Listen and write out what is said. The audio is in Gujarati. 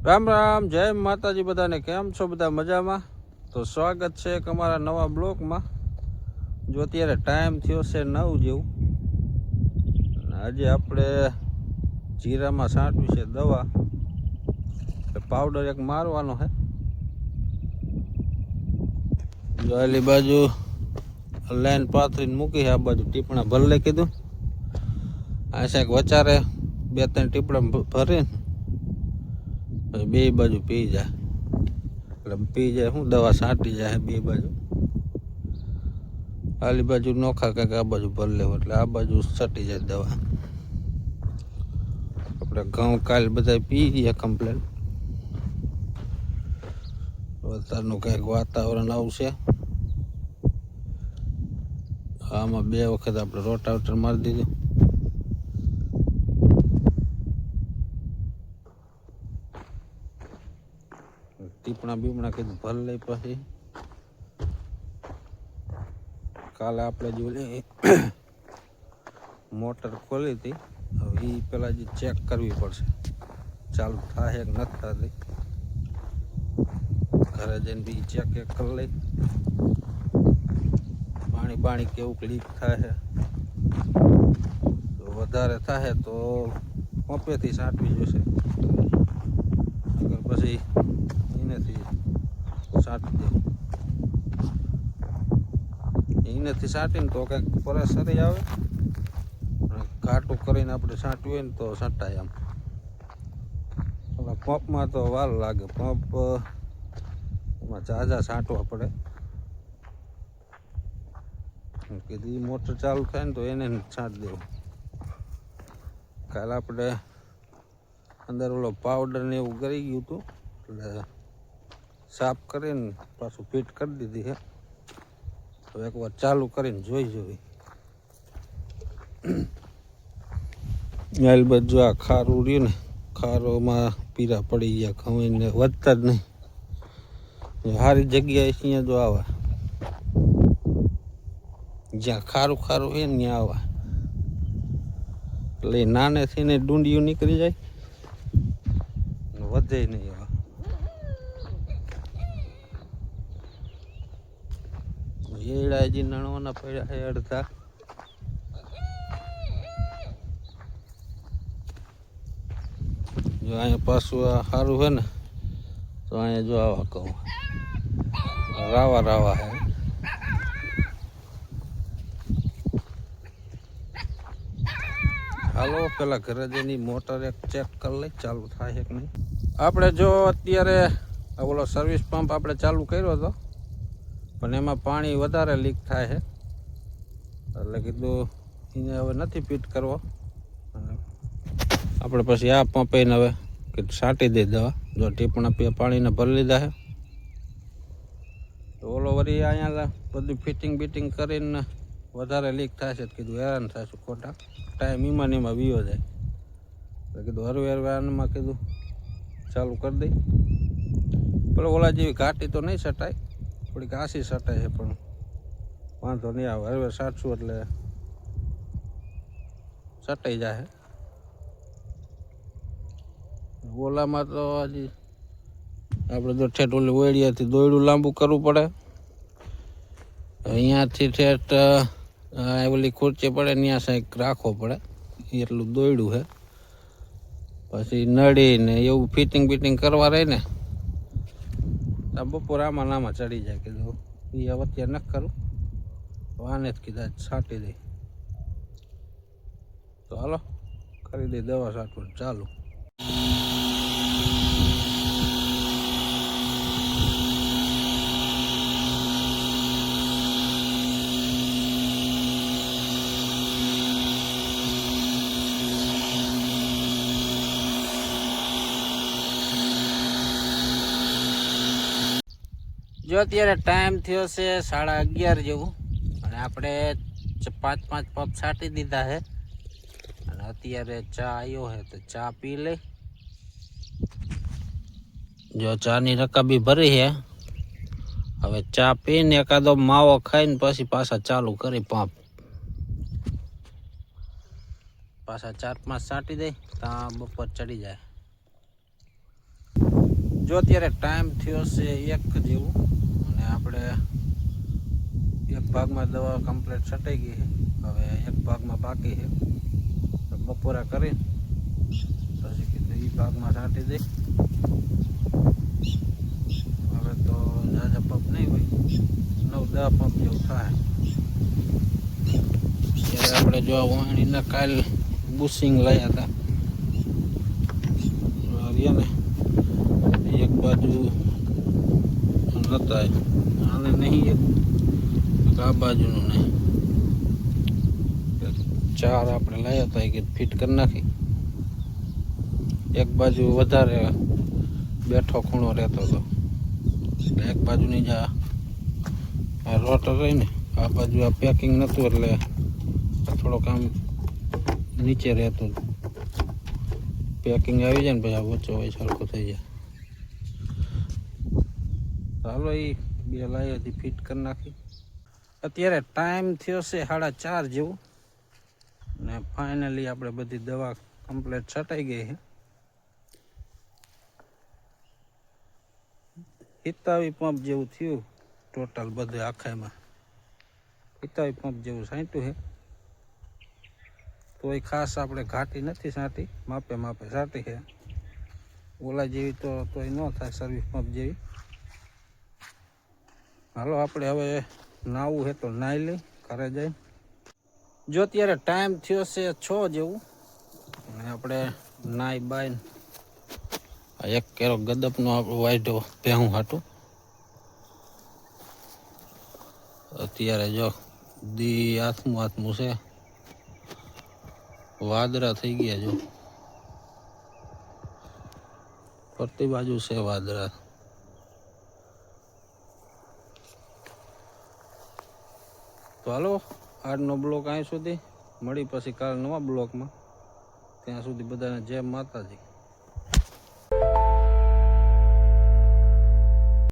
રામ રામ, જય માતાજી બધાને. કેમ છો બધા? મજામાં? તો સ્વાગત છે એક અમારા નવા બ્લોગમાં. જો અત્યારે ટાઈમ થયો છે 9 જેવું. આજે આપણે જીરામાં છાંટવી છે દવા, પાવડર એક મારવાનો છે. જો આલી બાજુ લાઈન પાથરીને મૂકી છે, આ બાજુ ટીપણા ભરલે કીધું. આ સાહેબ વચારે 2-3 ટીપણા ભરીને બે બાજુ પી જાય, એટલે પી જાય શું દવા છાંટી જાય બે બાજુ. આલી બાજુ નોખા કંઈક આ બાજુ ભર લેવું, એટલે આ બાજુ છટી જાય દવા. આપણે ઘઉં કાલ બધા પી ગયા કમ્પ્લેટ. વરસાદનું કંઈક વાતાવરણ આવશે. આમાં 2 વખત આપણે રોટાવેટર મારી દીધું. ટીપણા બીપણા કીધું ભર લઈ. પછી કાલે આપણે જોઈ મોટર ખોલી હતી, હવે એ પેલા જે ચેક કરવી પડશે ચાલુ થાય કે નથી થતી. ઘરે જઈને બી ચેક કરી લઈ, પાણી કેવું લીક થાય. તો વધારે થાય તો પંપેથી છાંટવી જોઈશે, પછી એનેથી છાંટી દેવું. એનેથી છાંટીને તો કંઈક પરેશાની આવે, ઘાટું કરીને આપણે છાંટવું હોય ને તો છાંટાય. આમ પંપમાં તો વાર લાગે, પંપ એમાં ઝાઝા છાંટવા પડે. કીધું મોટર ચાલુ થાય ને તો એને છાંટી દેવું. કાલે આપણે અંદર ઓલો પાવડર ને એવું કરી ગયું હતું, એટલે સાફ કરીને પાછું ફિટ કરી દીધી છે. તો એકવાર ચાલુ કરીને જોઈ. બધું આ ખારું રહ્યું ને, ખારોમાં પીરા પડી ગયા, ખવાઈને વધતા જ નહીં. સારી જગ્યાએ અહીંયા જો આવા, જ્યાં ખારું હોય ને ત્યાં આવા, એટલે નાનેથી ને ડુંડીઓ નીકળી જાય, વધે નહીં. આવા એડા હજી નણવાના પડ્યા છે અડધા. જો અહીંયા પાછું આ સારું છે ને, તો અહીંયા જો આવા કહું રાવા હે. હાલો પેલા ઘરે જઈને મોટર એક ચેક કરી લઈ ચાલુ થાય કે નહીં. આપણે જો અત્યારે ઓલો સર્વિસ પંપ આપણે ચાલુ કર્યો હતો, પણ એમાં પાણી વધારે લીક થાય છે, એટલે કીધું એને હવે નથી ફિટ કરવો. આપણે પછી આ પંપે હવે છાંટી દઈ દવા. જો ટીપણા પાણીને ભરી લીધા છે, તો ઓલો વળી અહીંયા બધું ફિટિંગ કરીને વધારે લીક થાય છે. કીધું હેરાન થાય છે ખોટા, ટાઈમ એમાં વીયો જાય. તો કીધું હરવે આનમાં કીધું ચાલુ કરી દઈ. પેલો ઓલા જેવી ઘાટી તો નહીં છટાય, થોડીક આસી છટાય છે, પણ વાંધો નહીં આવે. હરવે છાંટશું એટલે છટાઈ જાય. ઓલામાં તો હજી આપણે તો ઠેઠ ઓલી ઓળિયાથી દોયડું લાંબુ કરવું પડે. અહીંયાથી ઠેઠ ઓલી ખુરચી પડે ત્યાં સાઈક રાખવો પડે, એટલું દોયડું છે. પછી નળી ને એવું ફિટિંગ કરવા રહે ને, બપોર આમાં ચડી જાય. કીધું એ હવે અત્યારે ન કરું, આને જ કીધા છાંટી દઈ. તો હાલો કરી દઈ દવા છાંટવાનું ચાલુ. જો અત્યારે ટાઈમ થયો છે 11:30 જેવું, અને આપણે 5 પંપ છાંટી દીધા છે. અને અત્યારે ચા આવ્યો છે તો ચા પી લઈ. જો ચાની રકાબી ભરી છે, હવે ચા પીને એકાદો માવો ખાઈને પછી પાછા ચાલુ કરી પંપ. પાછા 4-5 છાંટી દઈ, ત્યાં બપોર ચડી જાય. જો અત્યારે ટાઈમ થયો છે 1 જેવું અને આપણે એક ભાગમાં દવા કમ્પ્લીટ છટાઈ ગઈ છે. હવે એક ભાગમાં બાકી છે. તો બપોરા કરીને પછી કીધું એ ભાગમાં છાંટી દઈ. હવે તો ઝાઝા પંપ નહીં હોય, 9-10 પંપ જેવું થાય. ત્યારે આપણે જો વાણીના કાલ બુશિંગ લાવ્યા હતા ને, એક બાજુ નતા આને નહીં, એક આ બાજુનું નહીં. 4 આપણે લાવ્યા હતા કે ફિટ કરી નાખી. એક બાજુ વધારે બેઠો ખૂણો રહેતો હતો એટલે એક બાજુની જે આ રોટર રહી ને, આ બાજુ આ પેકિંગ નહોતું એટલે થોડોક આમ નીચે રહેતું. પેકિંગ આવી જાય ને પછી આ વચ્ચે હોય સરખું થઈ જાય. ચાલો એ 2 લાવ્યાથી ફિટ કરી નાખી. અત્યારે ટાઈમ થયો છે 4:30 જેવું ને ફાઇનલી આપણે બધી દવા કમ્પ્લીટ છટાઈ ગઈ છે. 27 પંપ જેવું થયું ટોટલ બધે આખામાં. 27 પંપ જેવું છાંટ્યું છે. તોય ખાસ આપણે ઘાટી નથી છાંટી, માપે માપે છાંટી છે. ઓલા જેવી તો તોય ન થાય સર્વિસ પંપ જેવી. હાલો આપણે હવે નાવું છે તો નાહી લઈ ઘરે જાય. જો અત્યારે ટાઈમ થયો છે 6 જેવું અને આપણે નાહી બાઈને એક કેરો ગદપનો આપણો વાઢ્યો ભેહું હાટું. અત્યારે જો દી હાથમું છે, વાદળા થઈ ગયા. જો ફરતી બાજુ છે વાદળા. તો હાલો આજનો બ્લોક અહીં સુધી, મળી પછી કાલ નવા બ્લોકમાં. ત્યાં સુધી બધાને જય માતાજી.